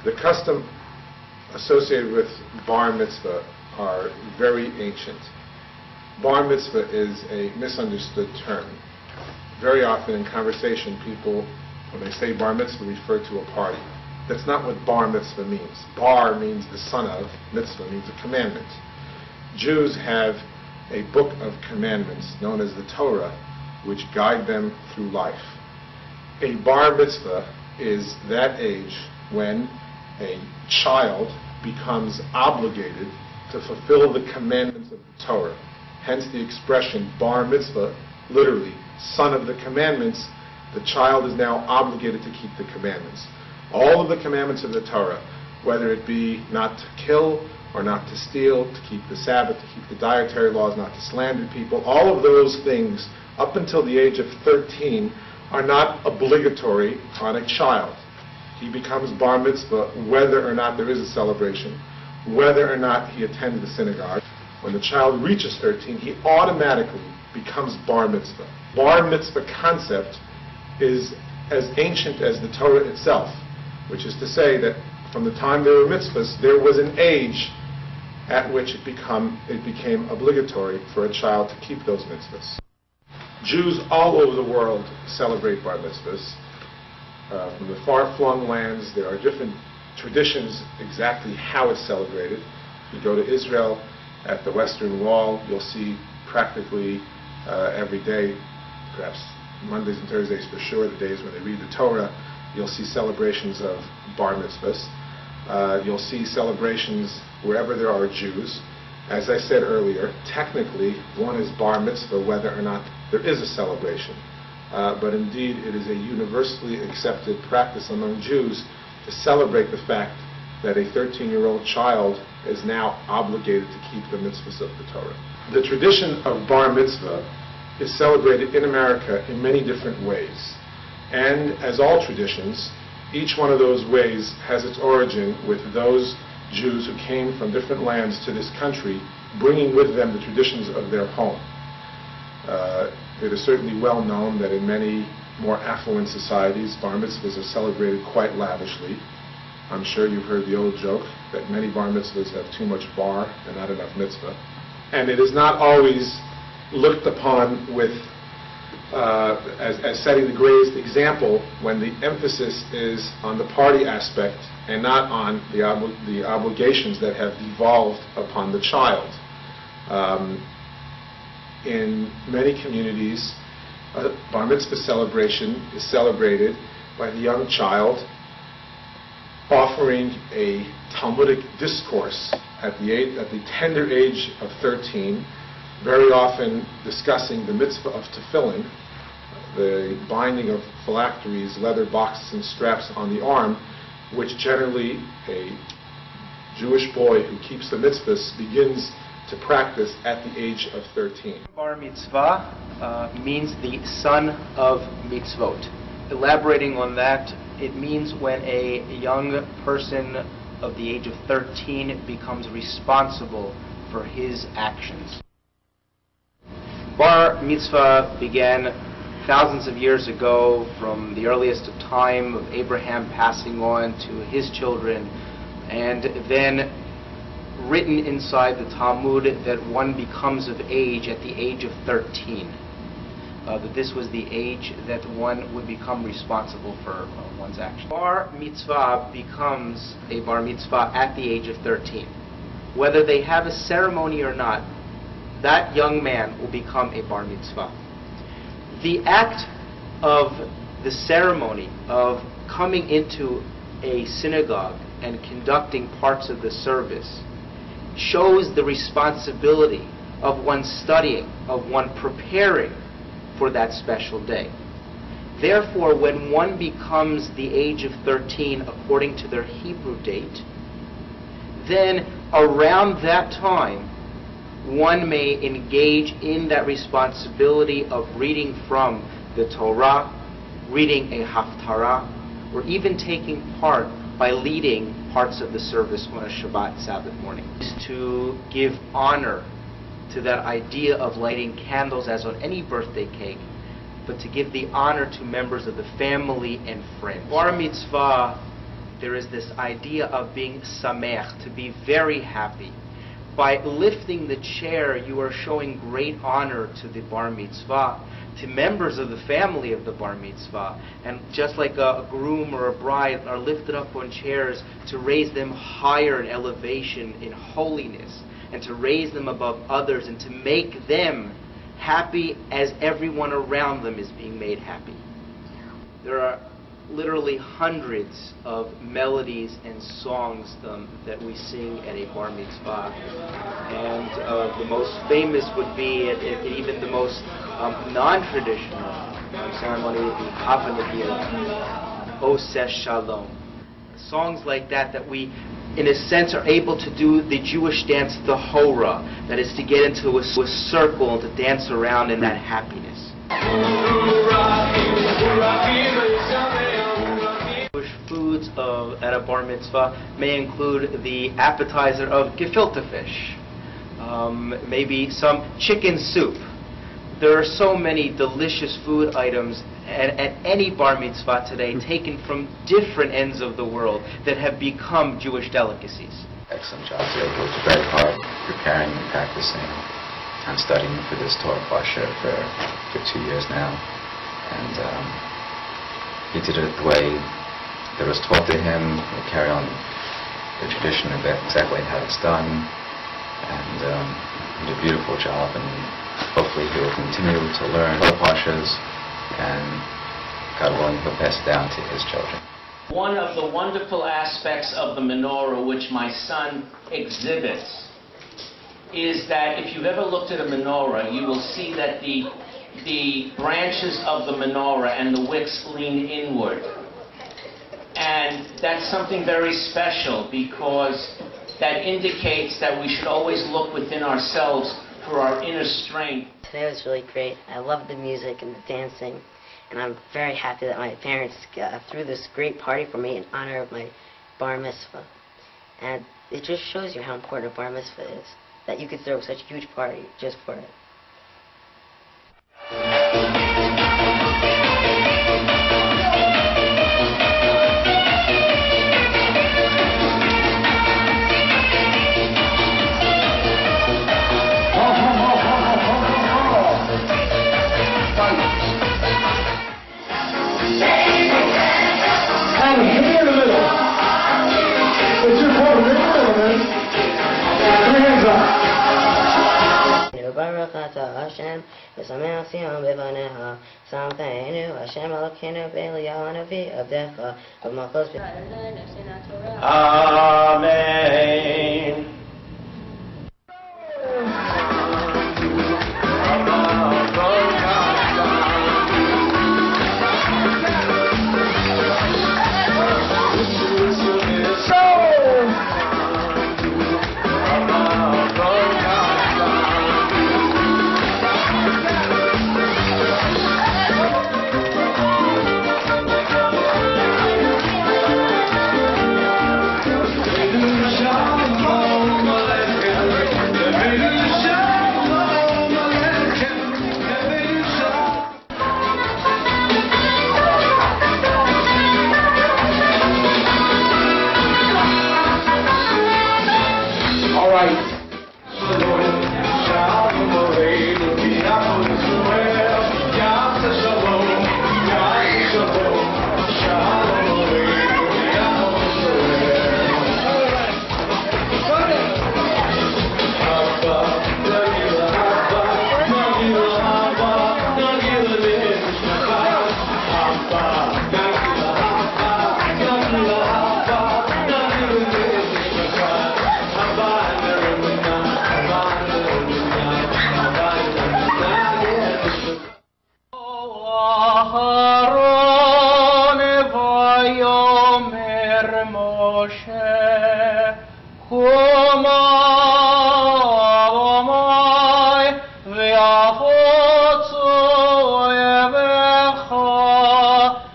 The custom associated with Bar Mitzvah are very ancient. Bar Mitzvah is a misunderstood term. Very often in conversation, people, when they say Bar Mitzvah, refer to a party. That's not what Bar Mitzvah means. Bar means the son of, Mitzvah means a commandment. Jews have a book of commandments known as the Torah, which guide them through life. A Bar Mitzvah is that age when a child becomes obligated to fulfill the commandments of the Torah. Hence the expression Bar Mitzvah, literally, son of the commandments. The child is now obligated to keep the commandments. All of the commandments of the Torah, whether it be not to kill or not to steal, to keep the Sabbath, to keep the dietary laws, not to slander people, all of those things up until the age of 13 are not obligatory on a child. He becomes Bar Mitzvah whether or not there is a celebration, whether or not he attends the synagogue. When the child reaches 13, he automatically becomes Bar Mitzvah. Bar Mitzvah concept is as ancient as the Torah itself, which is to say that from the time there were mitzvahs, there was an age at which it became obligatory for a child to keep those mitzvahs. Jews all over the world celebrate Bar Mitzvahs. From the far-flung lands, there are different traditions exactly how it's celebrated. You go to Israel, at the Western Wall, you'll see practically every day, perhaps Mondays and Thursdays for sure, the days when they read the Torah, you'll see celebrations of Bar Mitzvahs. You'll see celebrations wherever there are Jews. As I said earlier, technically one is Bar Mitzvah whether or not there is a celebration. But indeed it is a universally accepted practice among Jews to celebrate the fact that a 13-year-old child is now obligated to keep the mitzvahs of the Torah. The tradition of Bar Mitzvah is celebrated in America in many different ways. And as all traditions, each one of those ways has its origin with those Jews who came from different lands to this country, bringing with them the traditions of their home. It is certainly well known that in many more affluent societies, Bar Mitzvahs are celebrated quite lavishly. I'm sure you've heard the old joke that many Bar Mitzvahs have too much bar and not enough mitzvah. And it is not always looked upon with as setting the greatest example when the emphasis is on the party aspect and not on the obligations that have devolved upon the child. In many communities, a Bar Mitzvah celebration is celebrated by the young child offering a Talmudic discourse at the tender age of 13, very often discussing the mitzvah of tefillin, the binding of phylacteries, leather boxes and straps on the arm, which generally a Jewish boy who keeps the mitzvahs begins to practice at the age of 13. Bar Mitzvah means the son of mitzvot. Elaborating on that, it means when a young person of the age of 13 becomes responsible for his actions. Bar Mitzvah began thousands of years ago, from the earliest of time of Abraham passing on to his children, and then written inside the Talmud that one becomes of age at the age of 13. That this was the age that one would become responsible for one's actions. Bar Mitzvah becomes a Bar Mitzvah at the age of 13. Whether they have a ceremony or not, that young man will become a Bar Mitzvah. The act of the ceremony of coming into a synagogue and conducting parts of the service shows the responsibility of one studying, of one preparing for that special day. Therefore, when one becomes the age of 13 according to their Hebrew date, then around that time one may engage in that responsibility of reading from the Torah, reading a haftarah, or even taking part by leading parts of the service on a Shabbat Sabbath morning. Is to give honor to that idea of lighting candles as on any birthday cake, but to give the honor to members of the family and friends. Bar Mitzvah, there is this idea of being sameach, to be very happy. By lifting the chair, you are showing great honor to the Bar Mitzvah, to members of the family of the Bar Mitzvah. And just like a groom or a bride are lifted up on chairs to raise them higher in elevation, in holiness, and to raise them above others, and to make them happy as everyone around them is being made happy. There are literally hundreds of melodies and songs that we sing at a Bar Mitzvah. And the most famous would be, even the most non-traditional ceremony, would be Hava Nagila, Oseh Shalom. Songs like that we, in a sense, are able to do the Jewish dance, the Hora, that is to get into a circle and to dance around in that happiness. Jewish foods at a Bar Mitzvah may include the appetizer of gefilte fish, maybe some chicken soup. There are so many delicious food items at any Bar Mitzvah today, taken from different ends of the world, that have become Jewish delicacies. Excellent job today. He worked very hard preparing and practicing. I'm studying for this Torah Parsha for 2 years now, and he did it the way that was taught to him. He carried on the tradition of exactly how it's done, and he did a beautiful job, and hopefully he will continue to learn Torah Parshas, and God willing, he'll pass it down to his children. One of the wonderful aspects of the menorah, which my son exhibits, is that if you've ever looked at a menorah, you will see that the branches of the menorah and the wicks lean inward. And that's something very special, because that indicates that we should always look within ourselves for our inner strength. Today was really great. I love the music and the dancing, and I'm very happy that my parents threw this great party for me in honor of my Bar Mitzvah. And it just shows you how important a Bar Mitzvah is, that you could throw such a huge party just for it. Baruch atah Hashem, v'sameach Zion b'vaneha. Something new, Hashem Elokeinu b'Eliyahu Hanavi Avdecha, v'malchus b'Amen.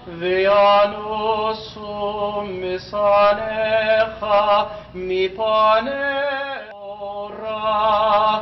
Vianu יוסו משנאך מפני אורה.